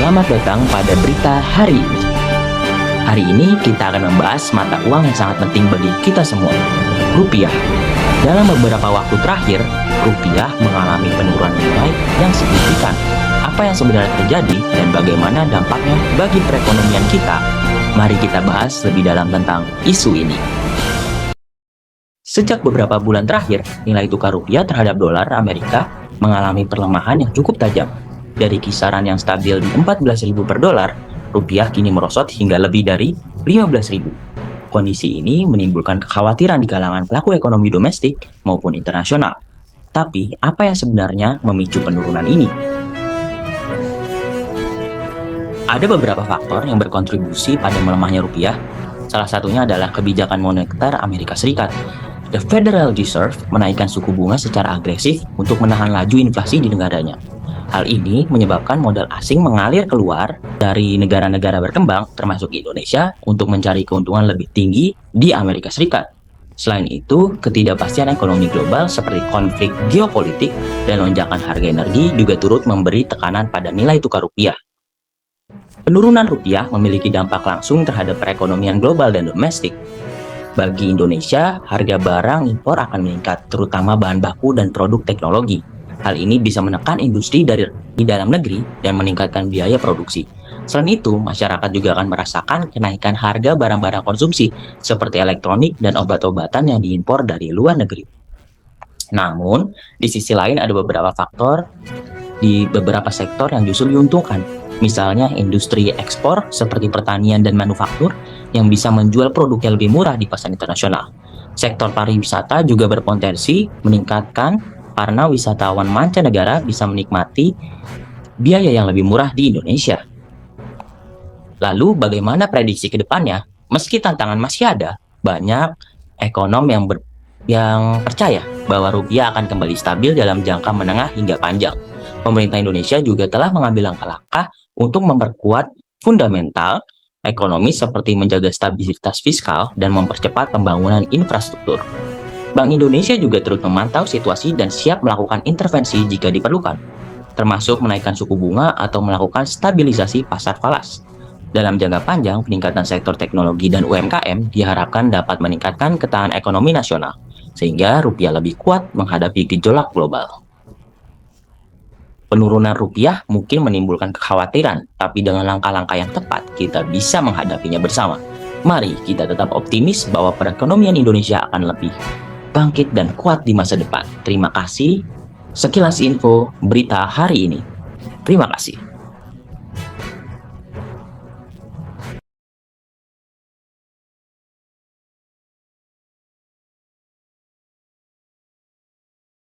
Selamat datang pada berita hari ini. Hari ini kita akan membahas mata uang yang sangat penting bagi kita semua, rupiah. Dalam beberapa waktu terakhir, rupiah mengalami penurunan nilai yang signifikan. Apa yang sebenarnya terjadi dan bagaimana dampaknya bagi perekonomian kita? Mari kita bahas lebih dalam tentang isu ini. Sejak beberapa bulan terakhir, nilai tukar rupiah terhadap dolar Amerika mengalami perlemahan yang cukup tajam. Dari kisaran yang stabil di 14.000 per dolar, rupiah kini merosot hingga lebih dari 15.000. Kondisi ini menimbulkan kekhawatiran di kalangan pelaku ekonomi domestik maupun internasional. Tapi, apa yang sebenarnya memicu penurunan ini? Ada beberapa faktor yang berkontribusi pada melemahnya rupiah. Salah satunya adalah kebijakan moneter Amerika Serikat. The Federal Reserve menaikkan suku bunga secara agresif untuk menahan laju inflasi di negaranya. Hal ini menyebabkan modal asing mengalir keluar dari negara-negara berkembang, termasuk Indonesia, untuk mencari keuntungan lebih tinggi di Amerika Serikat. Selain itu, ketidakpastian ekonomi global seperti konflik geopolitik dan lonjakan harga energi juga turut memberi tekanan pada nilai tukar rupiah. Penurunan rupiah memiliki dampak langsung terhadap perekonomian global dan domestik. Bagi Indonesia, harga barang impor akan meningkat, terutama bahan baku dan produk teknologi. Hal ini bisa menekan industri di dalam negeri dan meningkatkan biaya produksi. Selain itu, masyarakat juga akan merasakan kenaikan harga barang-barang konsumsi seperti elektronik dan obat-obatan yang diimpor dari luar negeri. Namun, di sisi lain ada beberapa faktor di beberapa sektor yang justru diuntungkan. Misalnya industri ekspor seperti pertanian dan manufaktur yang bisa menjual produknya lebih murah di pasar internasional. Sektor pariwisata juga berpotensi meningkatkan karena wisatawan mancanegara bisa menikmati biaya yang lebih murah di Indonesia. Lalu bagaimana prediksi ke depannya? Meski tantangan masih ada, banyak ekonom yang percaya bahwa rupiah akan kembali stabil dalam jangka menengah hingga panjang. Pemerintah Indonesia juga telah mengambil langkah-langkah untuk memperkuat fundamental ekonomi seperti menjaga stabilitas fiskal dan mempercepat pembangunan infrastruktur. Bank Indonesia juga terus memantau situasi dan siap melakukan intervensi jika diperlukan, termasuk menaikkan suku bunga atau melakukan stabilisasi pasar falas. Dalam jangka panjang, peningkatan sektor teknologi dan UMKM diharapkan dapat meningkatkan ketahanan ekonomi nasional, sehingga rupiah lebih kuat menghadapi gejolak global. Penurunan rupiah mungkin menimbulkan kekhawatiran, tapi dengan langkah-langkah yang tepat, kita bisa menghadapinya bersama. Mari kita tetap optimis bahwa perekonomian Indonesia akan lebih bangkit dan kuat di masa depan. Terima kasih. Sekilas info berita hari ini. Terima kasih.